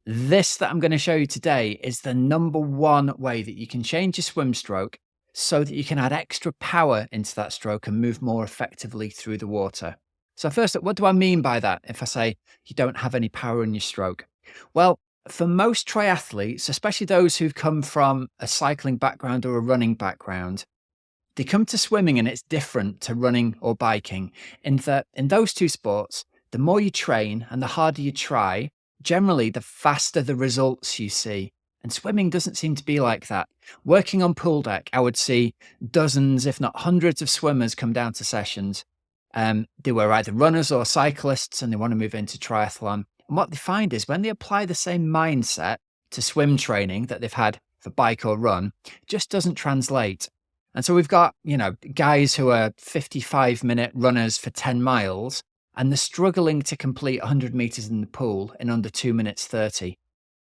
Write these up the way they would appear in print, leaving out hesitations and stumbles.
This that I'm going to show you today is the number one way that you can change your swim stroke so that you can add extra power into that stroke and move more effectively through the water. So, first up, what do I mean by that if I say you don't have any power in your stroke? Well, for most triathletes, especially those who've come from a cycling background or a running background, they come to swimming and it's different to running or biking in that in those two sports, the more you train and the harder you try, generally the faster the results you see. And swimming doesn't seem to be like that. Working on pool deck, I would see dozens, if not hundreds, of swimmers come down to sessions. They were either runners or cyclists and they want to move into triathlon. And what they find is when they apply the same mindset to swim training that they've had for bike or run, it just doesn't translate. And so we've got, guys who are 55-minute runners for 10 miles, and they're struggling to complete 100 meters in the pool in under 2 minutes 30.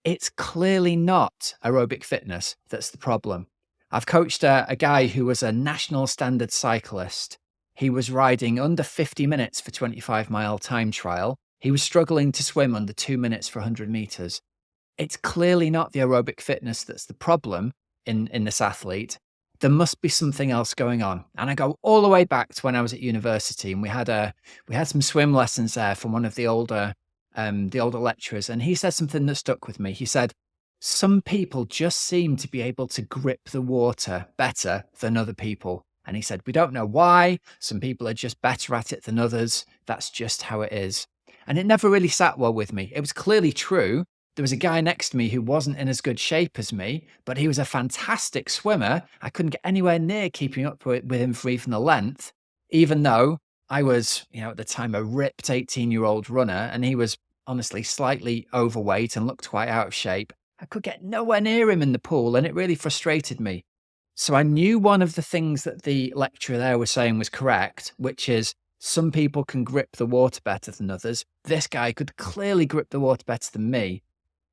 It's clearly not aerobic fitness that's the problem. I've coached a guy who was a national standard cyclist. He was riding under 50 minutes for 25-mile time trial. He was struggling to swim under 2 minutes for 100 meters. It's clearly not the aerobic fitness that's the problem in this athlete. There must be something else going on. And I go all the way back to when I was at university, and we had some swim lessons there from one of the older lecturers, and he said something that stuck with me. He said, "Some people just seem to be able to grip the water better than other people." And he said, "We don't know why. Some people are just better at it than others. That's just how it is." And it never really sat well with me. It was clearly true. There was a guy next to me who wasn't in as good shape as me, but he was a fantastic swimmer. I couldn't get anywhere near keeping up with him for even the length, even though I was, at the time, a ripped 18-year-old runner, and he was honestly slightly overweight and looked quite out of shape. I could get nowhere near him in the pool, and it really frustrated me. So I knew one of the things that the lecturer there was saying was correct, which is some people can grip the water better than others. This guy could clearly grip the water better than me.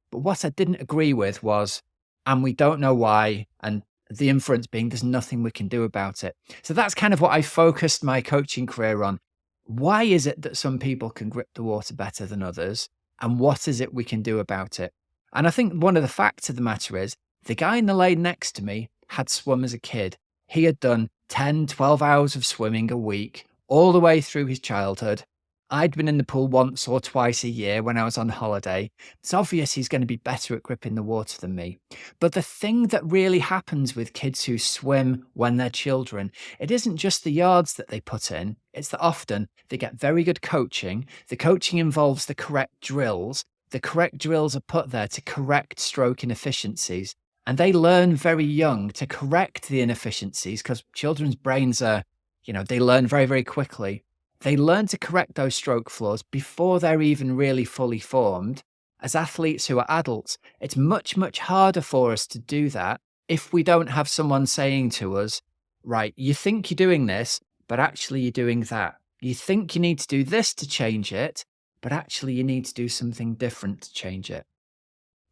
But what I didn't agree with was, and we don't know why, and the inference being there's nothing we can do about it. So that's kind of what I focused my coaching career on. Why is it that some people can grip the water better than others? And what is it we can do about it? And I think one of the facts of the matter is the guy in the lane next to me had swum as a kid. He had done 10, 12 hours of swimming a week all the way through his childhood. I'd been in the pool once or twice a year when I was on holiday. It's obvious he's going to be better at gripping the water than me. But the thing that really happens with kids who swim when they're children, it isn't just the yards that they put in. It's that often they get very good coaching. The coaching involves the correct drills. The correct drills are put there to correct stroke inefficiencies. And they learn very young to correct the inefficiencies because children's brains are, they learn very, very quickly. They learn to correct those stroke flaws before they're even really fully formed. As athletes who are adults, it's much, much harder for us to do that if we don't have someone saying to us, right, you think you're doing this, but actually you're doing that. You think you need to do this to change it, but actually you need to do something different to change it.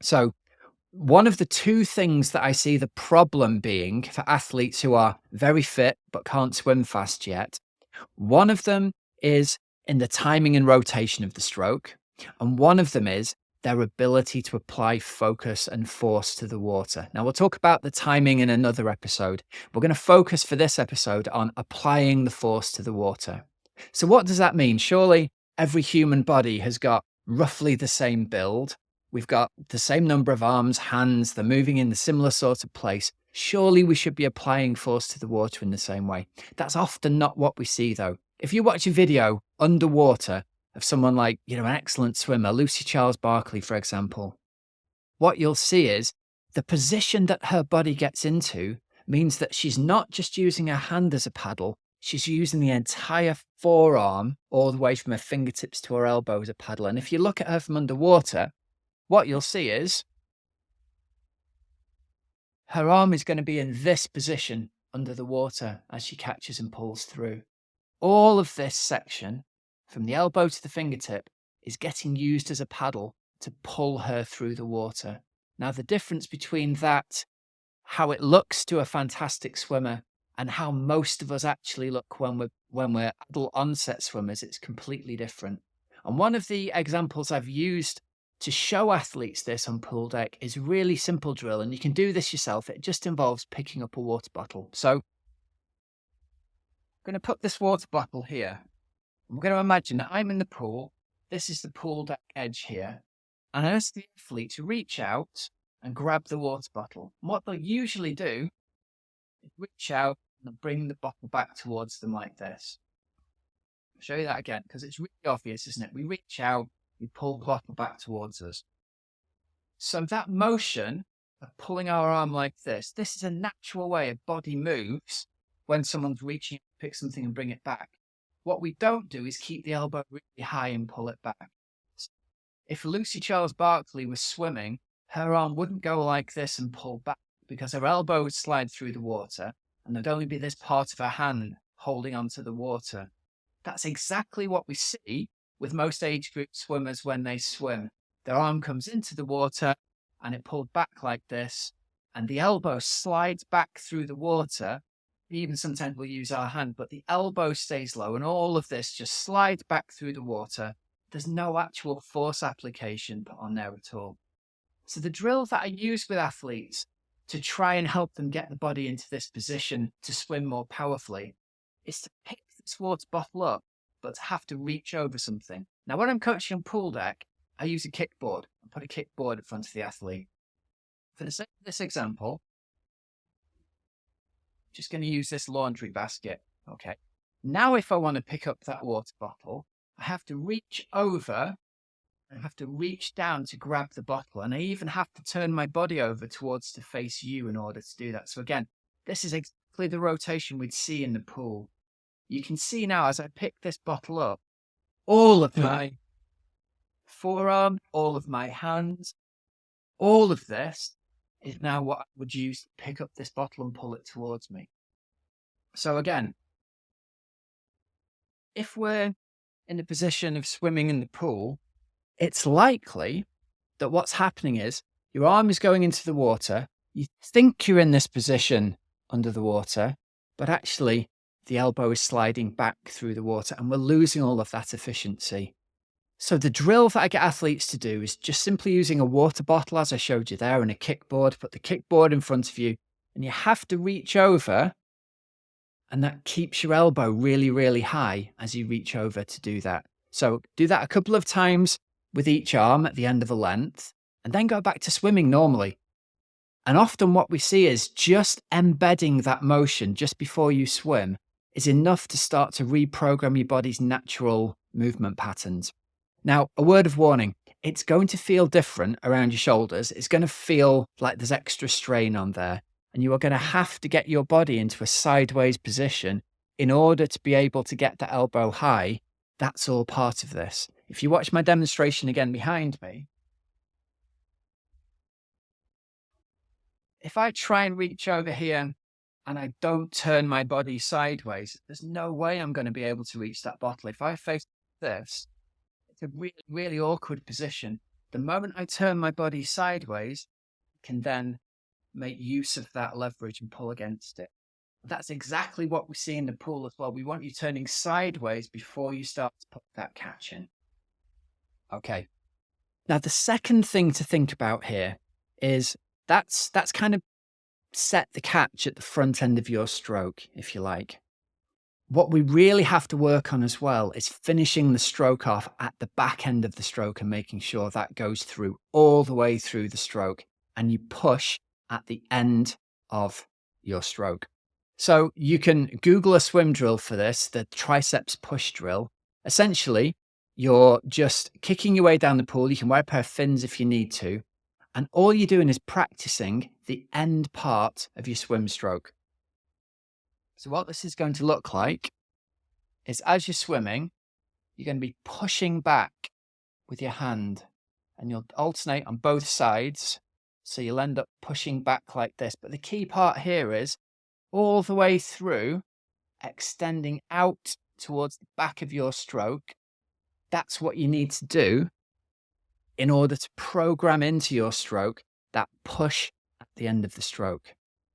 So one of the two things that I see the problem being for athletes who are very fit but can't swim fast yet, one of them is in the timing and rotation of the stroke, and one of them is their ability to apply focus and force to the water. Now, we'll talk about the timing in another episode. We're going to focus for this episode on applying the force to the water. So what does that mean? Surely every human body has got roughly the same build. We've got the same number of arms, hands, they're moving in the similar sort of place. Surely we should be applying force to the water in the same way. That's often not what we see, though. If you watch a video underwater of someone like, an excellent swimmer, Lucy Charles Barkley, for example, what you'll see is the position that her body gets into means that she's not just using her hand as a paddle, she's using the entire forearm all the way from her fingertips to her elbow as a paddle. And if you look at her from underwater, what you'll see is her arm is going to be in this position under the water as she catches and pulls through. All of this section, from the elbow to the fingertip, is getting used as a paddle to pull her through the water. Now, the difference between that, how it looks to a fantastic swimmer, and how most of us actually look when we're adult onset swimmers, it's completely different. And one of the examples I've used to show athletes this on pool deck is a really simple drill, and you can do this yourself. It just involves picking up a water bottle. So I'm going to put this water bottle here. I'm going to imagine that I'm in the pool. This is the pool deck edge here. And I ask the athlete to reach out and grab the water bottle. And what they'll usually do is reach out and bring the bottle back towards them like this. I'll show you that again because it's really obvious, isn't it? We reach out, we pull the bottle back towards us. So that motion of pulling our arm like this is a natural way a body moves when someone's reaching to pick something and bring it back. What we don't do is keep the elbow really high and pull it back. If Lucy Charles Barkley was swimming, her arm wouldn't go like this and pull back because her elbow would slide through the water and there'd only be this part of her hand holding onto the water. That's exactly what we see with most age group swimmers when they swim. Their arm comes into the water and it pulled back like this, and the elbow slides back through the water. Even sometimes we'll use our hand, but the elbow stays low and all of this just slides back through the water. There's no actual force application put on there at all. So the drill that I use with athletes to try and help them get the body into this position to swim more powerfully is to pick this water bottle up, but to have to reach over something. Now, when I'm coaching on pool deck, I use a kickboard. I put a kickboard in front of the athlete. For the sake of this example, just going to use this laundry basket. Okay. Now, if I want to pick up that water bottle, I have to reach over. I have to reach down to grab the bottle. And I even have to turn my body over towards to face you in order to do that. So again, this is exactly the rotation we'd see in the pool. You can see now as I pick this bottle up, all of my forearm, all of my hands, all of this is now what I would use to pick up this bottle and pull it towards me. So again, if we're in the position of swimming in the pool, it's likely that what's happening is your arm is going into the water. You think you're in this position under the water, but actually the elbow is sliding back through the water and we're losing all of that efficiency. So the drill that I get athletes to do is just simply using a water bottle, as I showed you there, and a kickboard. Put the kickboard in front of you and you have to reach over, and that keeps your elbow really, really high as you reach over to do that. So do that a couple of times with each arm at the end of a length, and then go back to swimming normally. And often what we see is just embedding that motion just before you swim is enough to start to reprogram your body's natural movement patterns. Now, a word of warning, it's going to feel different around your shoulders. It's going to feel like there's extra strain on there. And you are going to have to get your body into a sideways position in order to be able to get the elbow high. That's all part of this. If you watch my demonstration again behind me, if I try and reach over here and I don't turn my body sideways, there's no way I'm going to be able to reach that bottle. If I face this, it's a really, really awkward position. The moment I turn my body sideways, I can then make use of that leverage and pull against it. That's exactly what we see in the pool as well. We want you turning sideways before you start to put that catch in. Okay. Now, the second thing to think about here is that's kind of set the catch at the front end of your stroke, if you like. What we really have to work on as well is finishing the stroke off at the back end of the stroke and making sure that goes through all the way through the stroke and you push at the end of your stroke. So you can Google a swim drill for this, the triceps push drill. Essentially, you're just kicking your way down the pool. You can wear a pair of fins if you need to. And all you're doing is practicing the end part of your swim stroke. So what this is going to look like is as you're swimming, you're going to be pushing back with your hand and you'll alternate on both sides. So you'll end up pushing back like this. But the key part here is all the way through, extending out towards the back of your stroke. That's what you need to do in order to program into your stroke that push at the end of the stroke.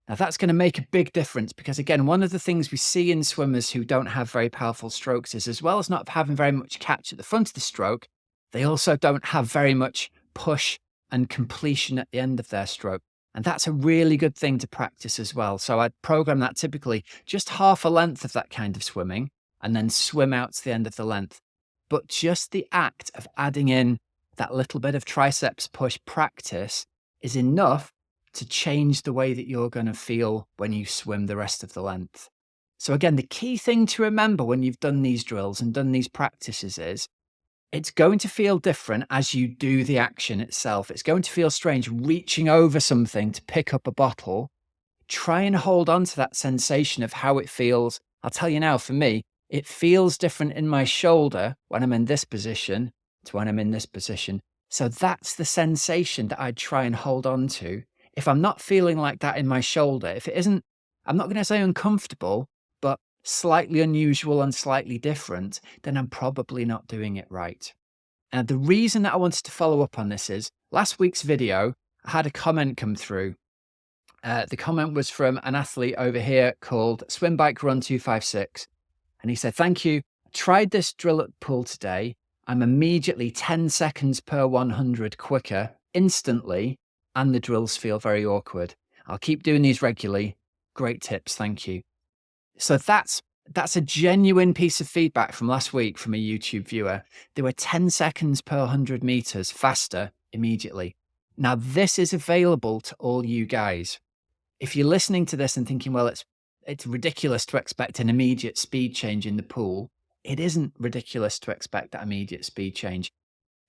Now that's going to make a big difference because again, one of the things we see in swimmers who don't have very powerful strokes is as well as not having very much catch at the front of the stroke, they also don't have very much push and completion at the end of their stroke. And that's a really good thing to practice as well. So I'd program that typically just half a length of that kind of swimming and then swim out to the end of the length. But just the act of adding in that little bit of triceps push practice is enough to change the way that you're going to feel when you swim the rest of the length. So again, the key thing to remember when you've done these drills and done these practices is it's going to feel different as you do the action itself. It's going to feel strange reaching over something to pick up a bottle. Try and hold on to that sensation of how it feels. I'll tell you now, for me, it feels different in my shoulder when I'm in this position to when I'm in this position. So that's the sensation that I'd try and hold on to. If I'm not feeling like that in my shoulder, if it isn't, I'm not going to say uncomfortable, but slightly unusual and slightly different, then I'm probably not doing it right. And the reason that I wanted to follow up on this is last week's video, I had a comment come through. The comment was from an athlete over here called Swim Bike Run 256. And he said, "Thank you. I tried this drill at the pool today. I'm immediately 10 seconds per 100 quicker instantly, and the drills feel very awkward. I'll keep doing these regularly. Great tips. Thank you." So that's a genuine piece of feedback from last week from a YouTube viewer. They were 10 seconds per 100 meters faster immediately. Now, this is available to all you guys. If you're listening to this and thinking, well, it's ridiculous to expect an immediate speed change in the pool, it isn't ridiculous to expect that immediate speed change.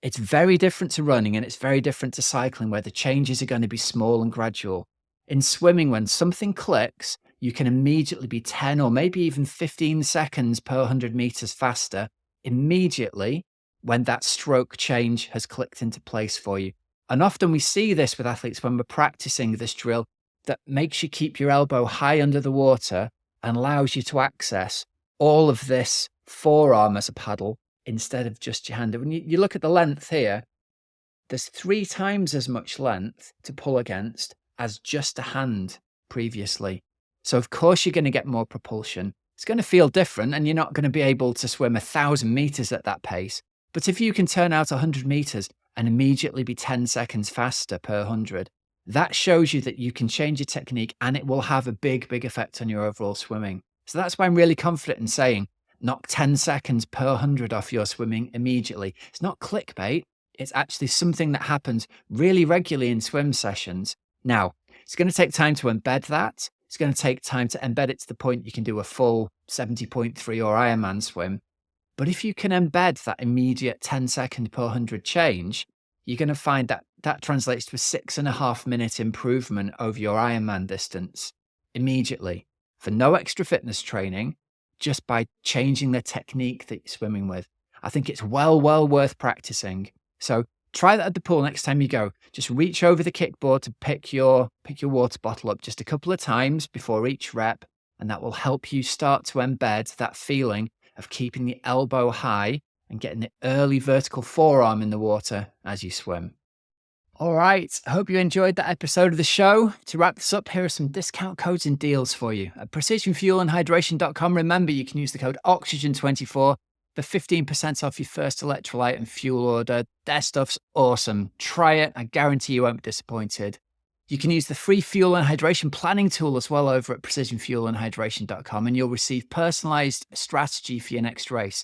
It's very different to running and it's very different to cycling where the changes are going to be small and gradual. In swimming, when something clicks, you can immediately be 10 or maybe even 15 seconds per 100 meters faster immediately when that stroke change has clicked into place for you. And often we see this with athletes when we're practicing this drill that makes you keep your elbow high under the water and allows you to access all of this forearm as a paddle instead of just your hand. When you look at the length here, there's 3 times as much length to pull against as just a hand previously. So of course you're going to get more propulsion. It's going to feel different and you're not going to be able to swim 1,000 meters at that pace. But if you can turn out 100 meters and immediately be 10 seconds faster per 100, that shows you that you can change your technique and it will have a big effect on your overall swimming. So that's why I'm really confident in saying knock 10 seconds per 100 off your swimming immediately. It's not clickbait. It's actually something that happens really regularly in swim sessions. Now, it's going to take time to embed that. It's going to take time to embed it to the point you can do a full 70.3 or Ironman swim. But if you can embed that immediate 10 second per 100 change, you're going to find that that translates to a 6.5 minute improvement over your Ironman distance immediately for no extra fitness training, just by changing the technique that you're swimming with. I think it's well worth practicing. So try that at the pool next time you go. Just reach over the kickboard to pick your water bottle up just a couple of times before each rep, and that will help you start to embed that feeling of keeping the elbow high and getting the early vertical forearm in the water as you swim. All right, I hope you enjoyed that episode of the show. To wrap this up, here are some discount codes and deals for you. At precisionfuelandhydration.com, remember you can use the code OXYGEN24 for 15% off your first electrolyte and fuel order. Their stuff's awesome. Try it. I guarantee you won't be disappointed. You can use the free fuel and hydration planning tool as well over at precisionfuelandhydration.com, and you'll receive personalized strategy for your next race.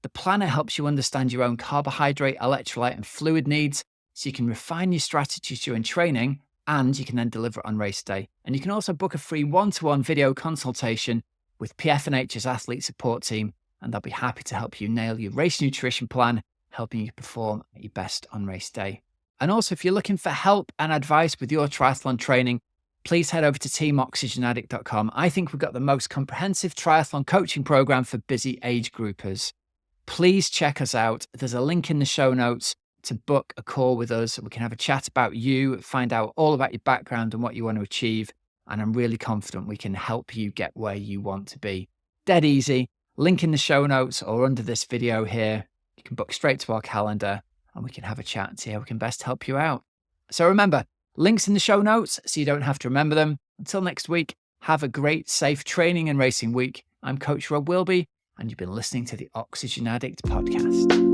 The planner helps you understand your own carbohydrate, electrolyte, and fluid needs, so you can refine your strategies during training, and you can then deliver it on race day. And you can also book a free one-to-one video consultation with PFNH's athlete support team, and they'll be happy to help you nail your race nutrition plan, helping you perform at your best on race day. And also, if you're looking for help and advice with your triathlon training, please head over to teamoxygenaddict.com. I think we've got the most comprehensive triathlon coaching program for busy age groupers. Please check us out. There's a link in the show notes to book a call with us. We can have a chat about you, find out all about your background and what you want to achieve. And I'm really confident we can help you get where you want to be. Dead easy. Link in the show notes or under this video here. You can book straight to our calendar and we can have a chat and see how we can best help you out. So remember, links in the show notes so you don't have to remember them. Until next week, have a great, safe training and racing week. I'm Coach Rob Wilby, and you've been listening to the Oxygen Addict podcast.